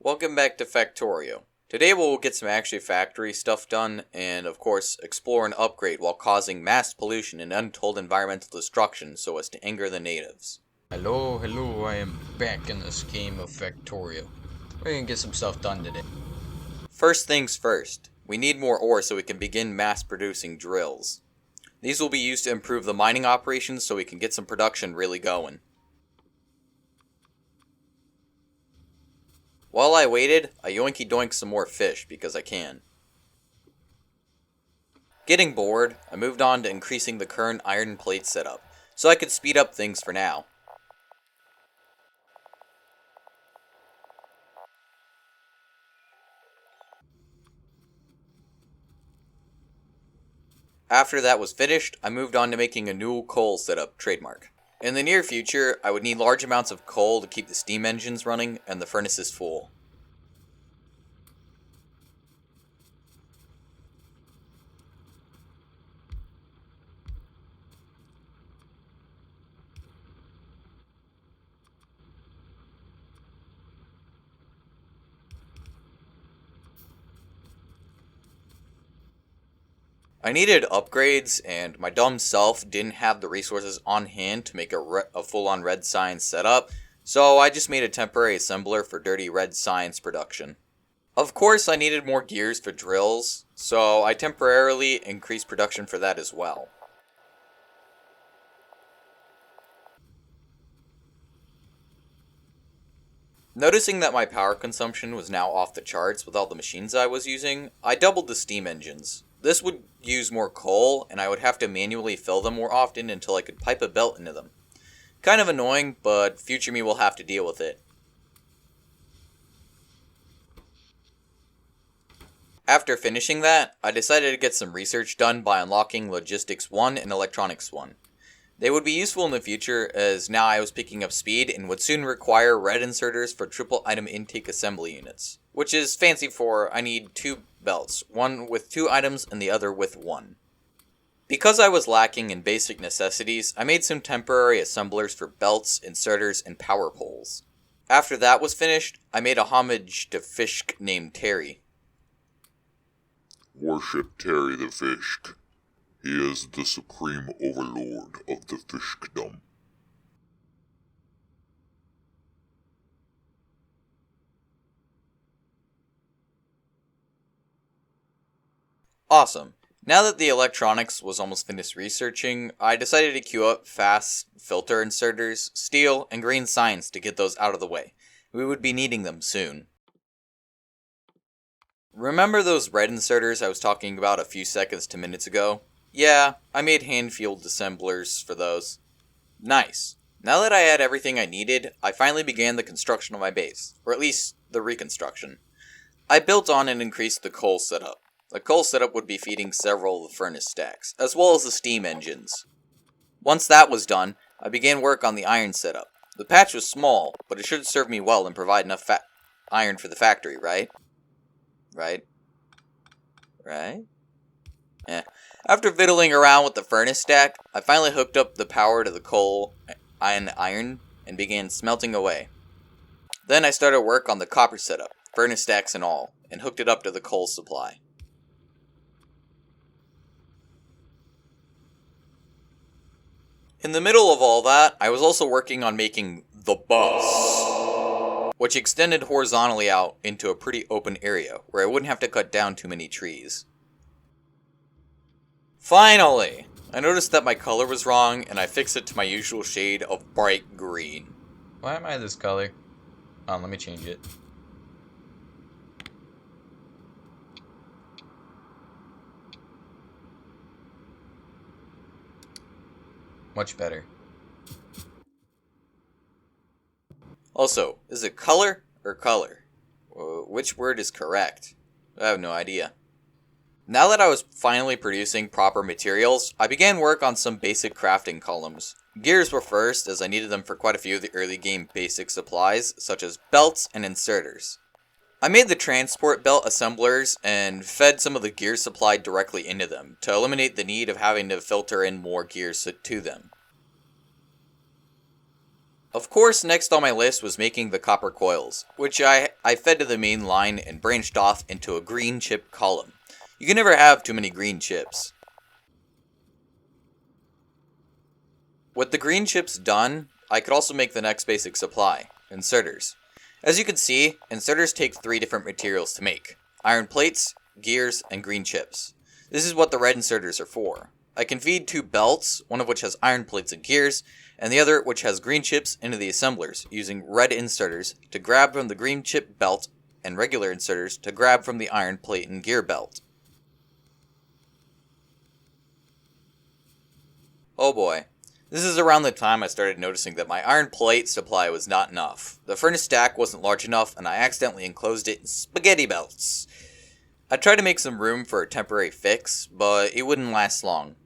Welcome back to Factorio. Today we'll get some actually factory stuff done, and of course, explore and upgrade while causing mass pollution and untold environmental destruction so as to anger the natives. Hello, I am back in this game of Factorio. We're gonna get some stuff done today. First things first, we need more ore so we can begin mass producing drills. These will be used to improve the mining operations so we can get some production really going. While I waited, I yoinky doinked some more fish because I can. Getting bored, I moved on to increasing the current iron plate setup, so I could speed up things for now. After that was finished, I moved on to making a new coal setup trademark. In the near future, I would need large amounts of coal to keep the steam engines running and the furnaces full. I needed upgrades, and my dumb self didn't have the resources on hand to make a full-on red science setup, so I just made a temporary assembler for dirty red science production. Of course, I needed more gears for drills, so I temporarily increased production for that as well. Noticing that my power consumption was now off the charts with all the machines I was using, I doubled the steam engines. This would use more coal, and I would have to manually fill them more often until I could pipe a belt into them. Kind of annoying, but future me will have to deal with it. After finishing that, I decided to get some research done by unlocking Logistics 1 and Electronics 1. They would be useful in the future, as now I was picking up speed and would soon require red inserters for triple item intake assembly units. Which is fancy for I need two belts, one with 2 items and the other with 1. Because I was lacking in basic necessities, I made some temporary assemblers for belts, inserters, and power poles. After that was finished, I made a homage to Fishk named Terry. Worship Terry the Fishk. He is the supreme overlord of the Fishkdom. Awesome. Now that the electronics was almost finished researching, I decided to queue up fast filter inserters, steel, and green science to get those out of the way. We would be needing them soon. Remember those red inserters I was talking about a few seconds to minutes ago? Yeah, I made hand-fueled assemblers for those. Nice. Now that I had everything I needed, I finally began the construction of my base, or at least the reconstruction. I built on and increased the coal setup. The coal setup would be feeding several of the furnace stacks, as well as the steam engines. Once that was done, I began work on the iron setup. The patch was small, but it should serve me well and provide enough iron for the factory, right? Right? After fiddling around with the furnace stack, I finally hooked up the power to the coal and iron and began smelting away. Then I started work on the copper setup, furnace stacks and all, and hooked it up to the coal supply. In the middle of all that, I was also working on making the bus, which extended horizontally out into a pretty open area where I wouldn't have to cut down too many trees. Finally! I noticed that my color was wrong, and I fixed it to my usual shade of bright green. Why am I this color? Let me change it. Much better. Also, is it color or color? Which word is correct? I have no idea. Now that I was finally producing proper materials, I began work on some basic crafting columns. Gears were first, as I needed them for quite a few of the early game basic supplies, such as belts and inserters. I made the transport belt assemblers and fed some of the gear supply directly into them, to eliminate the need of having to filter in more gears to them. Of course, next on my list was making the copper coils, which I fed to the main line and branched off into a green chip column. You can never have too many green chips. With the green chips done, I could also make the next basic supply, inserters. As you can see, inserters take 3 different materials to make: iron plates, gears, and green chips. This is what the red inserters are for. I can feed 2 belts, one of which has iron plates and gears, and the other which has green chips, into the assemblers, using red inserters to grab from the green chip belt and regular inserters to grab from the iron plate and gear belt. Oh boy. This is around the time I started noticing that my iron plate supply was not enough. The furnace stack wasn't large enough, and I accidentally enclosed it in spaghetti belts. I tried to make some room for a temporary fix, but it wouldn't last long.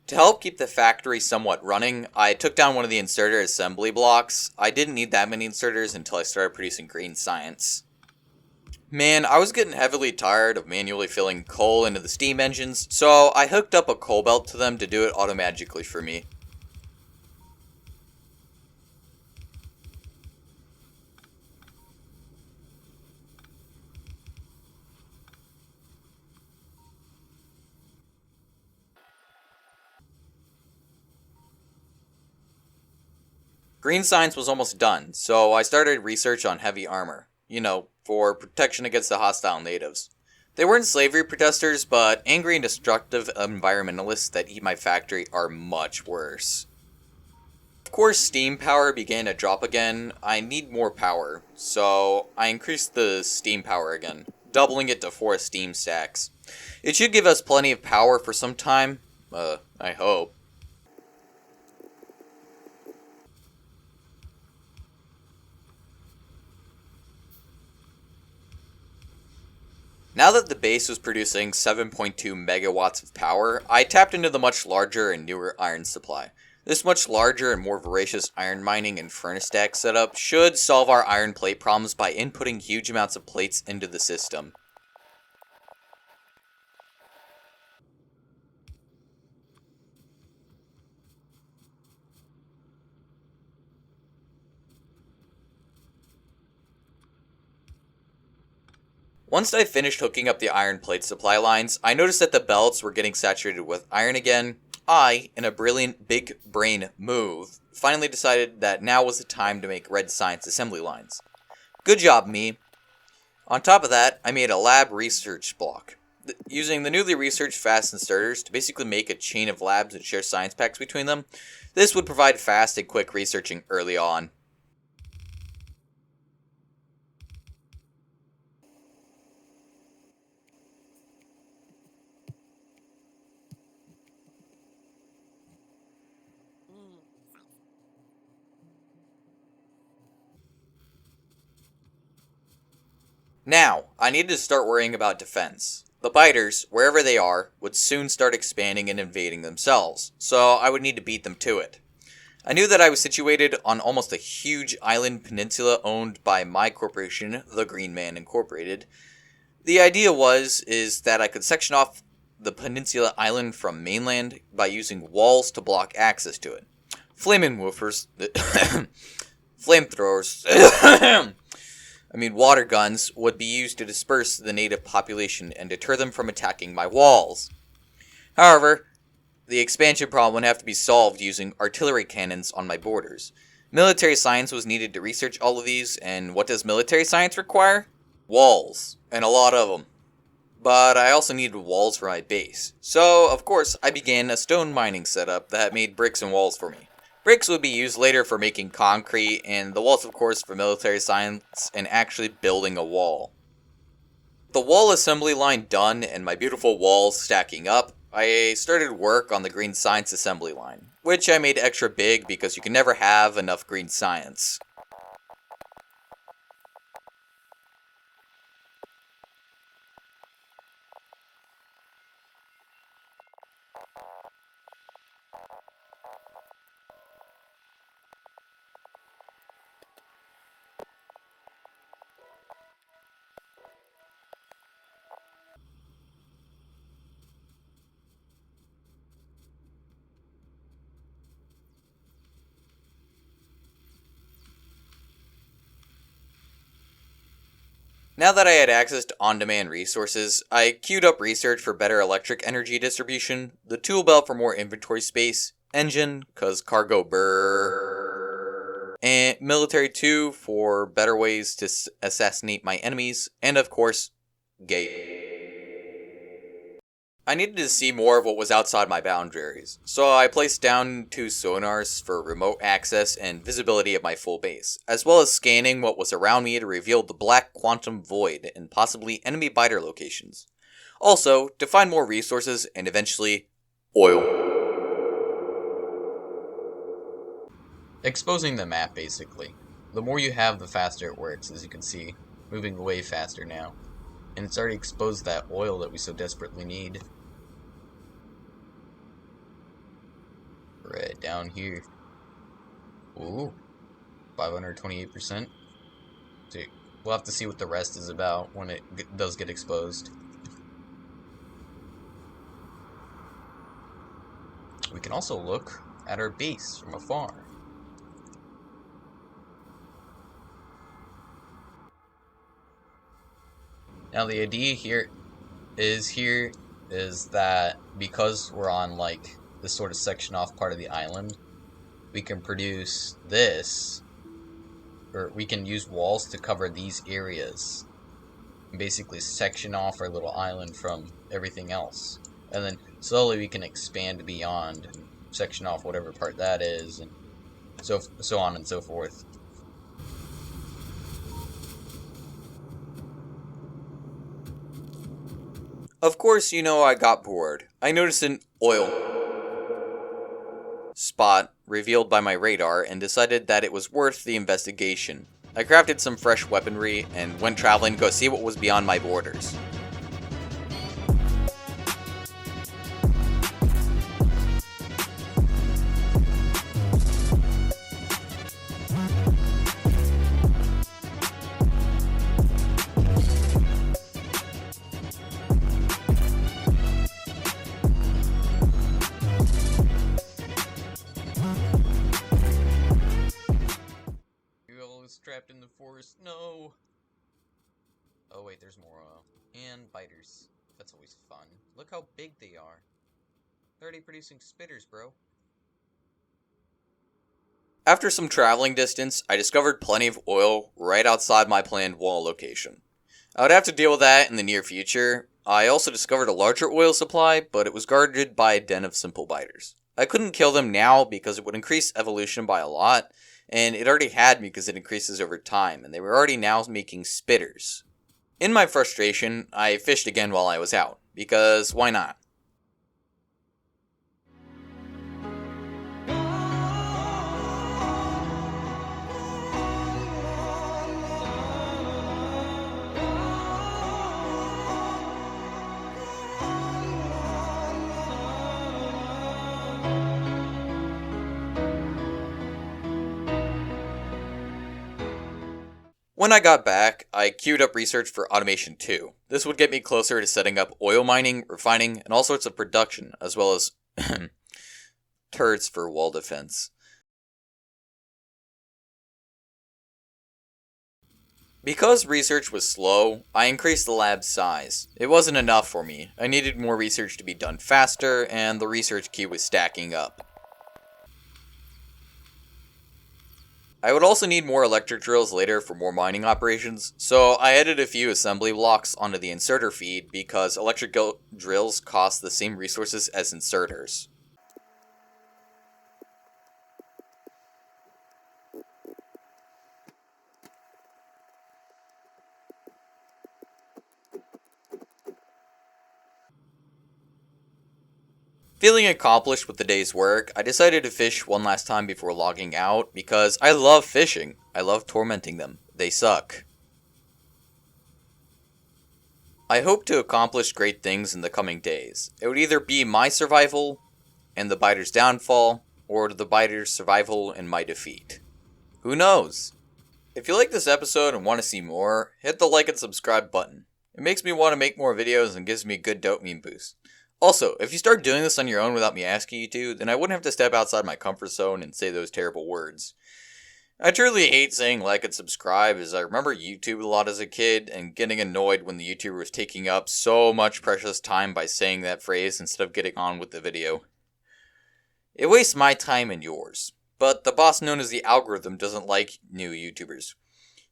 To help keep the factory somewhat running, I took down one of the inserter assembly blocks. I didn't need that many inserters until I started producing green science. Man, I was getting heavily tired of manually filling coal into the steam engines, so I hooked up a coal belt to them to do it automatically for me. Green science was almost done, so I started research on heavy armor. For protection against the hostile natives. They weren't slavery protesters, but angry and destructive environmentalists that eat my factory are much worse. Of course, steam power began to drop again. I need more power, so I increased the steam power again, doubling it to 4 steam stacks. It should give us plenty of power for some time. I hope. Now that the base was producing 7.2 megawatts of power, I tapped into the much larger and newer iron supply. This much larger and more voracious iron mining and furnace stack setup should solve our iron plate problems by inputting huge amounts of plates into the system. Once I finished hooking up the iron plate supply lines, I noticed that the belts were getting saturated with iron again. I, in a brilliant big brain move, finally decided that now was the time to make red science assembly lines. Good job, me. On top of that, I made a lab research block, using the newly researched fast inserters to basically make a chain of labs and share science packs between them. This would provide fast and quick researching early on. Now, I needed to start worrying about defense. The biters, wherever they are, would soon start expanding and invading themselves, so I would need to beat them to it. I knew that I was situated on almost a huge island peninsula owned by my corporation, the Green Man Incorporated. The idea is that I could section off the peninsula island from mainland by using walls to block access to it. Flaming woofers, flamethrowers, water guns would be used to disperse the native population and deter them from attacking my walls. However, the expansion problem would have to be solved using artillery cannons on my borders. Military science was needed to research all of these, and what does military science require? Walls, and a lot of them. But I also needed walls for my base. So, of course, I began a stone mining setup that made bricks and walls for me. Bricks would be used later for making concrete, and the walls, of course, for military science and actually building a wall. The wall assembly line done and my beautiful walls stacking up, I started work on the green science assembly line, which I made extra big because you can never have enough green science. Now that I had access to on-demand resources, I queued up research for better electric energy distribution, the tool belt for more inventory space, engine, cause cargo brrrr, and military 2 for better ways to assassinate my enemies, and of course, gate. I needed to see more of what was outside my boundaries, so I placed down 2 sonars for remote access and visibility of my full base, as well as scanning what was around me to reveal the black quantum void and possibly enemy biter locations. Also, to find more resources and eventually, oil. Exposing the map, basically. The more you have, the faster it works, as you can see. Moving way faster now. And it's already exposed that oil that we so desperately need. Right down here. Ooh. 528%. So we'll have to see what the rest is about when it does get exposed. We can also look at our base from afar. Now the idea here is that because we're on like this sort of section off part of the island, we can produce this, or we can use walls to cover these areas and basically section off our little island from everything else, and then slowly we can expand beyond and section off whatever part that is, and so on and so forth. Of course, I got bored. I noticed an oil spot revealed by my radar and decided that it was worth the investigation. I crafted some fresh weaponry and went traveling to go see what was beyond my borders. Trapped in the forest. No. Oh wait, there's more oil. And biters. That's always fun. Look how big they are. They're already producing spitters, bro. After some traveling distance, I discovered plenty of oil right outside my planned wall location. I would have to deal with that in the near future. I also discovered a larger oil supply, but it was guarded by a den of simple biters. I couldn't kill them now because it would increase evolution by a lot, and it already had me because it increases over time, and they were already now making spitters. In my frustration, I fished again while I was out, because why not? When I got back, I queued up research for Automation 2. This would get me closer to setting up oil mining, refining, and all sorts of production, as well as turrets for wall defense. Because research was slow, I increased the lab's size. It wasn't enough for me. I needed more research to be done faster, and the research queue was stacking up. I would also need more electric drills later for more mining operations, so I added a few assembly blocks onto the inserter feed because electric drills cost the same resources as inserters. Feeling accomplished with the day's work, I decided to fish one last time before logging out because I love fishing. I love tormenting them. They suck. I hope to accomplish great things in the coming days. It would either be my survival and the biter's downfall, or the biter's survival and my defeat. Who knows? If you like this episode and want to see more, hit the like and subscribe button. It makes me want to make more videos and gives me a good dopamine boost. Also, if you start doing this on your own without me asking you to, then I wouldn't have to step outside my comfort zone and say those terrible words. I truly hate saying like and subscribe, as I remember YouTube a lot as a kid and getting annoyed when the YouTuber was taking up so much precious time by saying that phrase instead of getting on with the video. It wastes my time and yours, but the boss known as the algorithm doesn't like new YouTubers.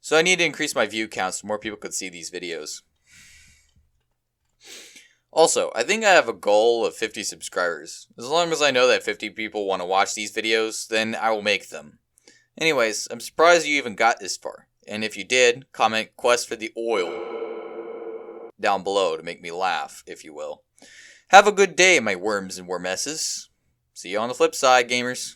So I need to increase my view count so more people could see these videos. Also, I think I have a goal of 50 subscribers. As long as I know that 50 people want to watch these videos, then I will make them. Anyways, I'm surprised you even got this far. And if you did, comment quest for the oil down below to make me laugh, if you will. Have a good day, my worms and wormesses. See you on the flip side, gamers.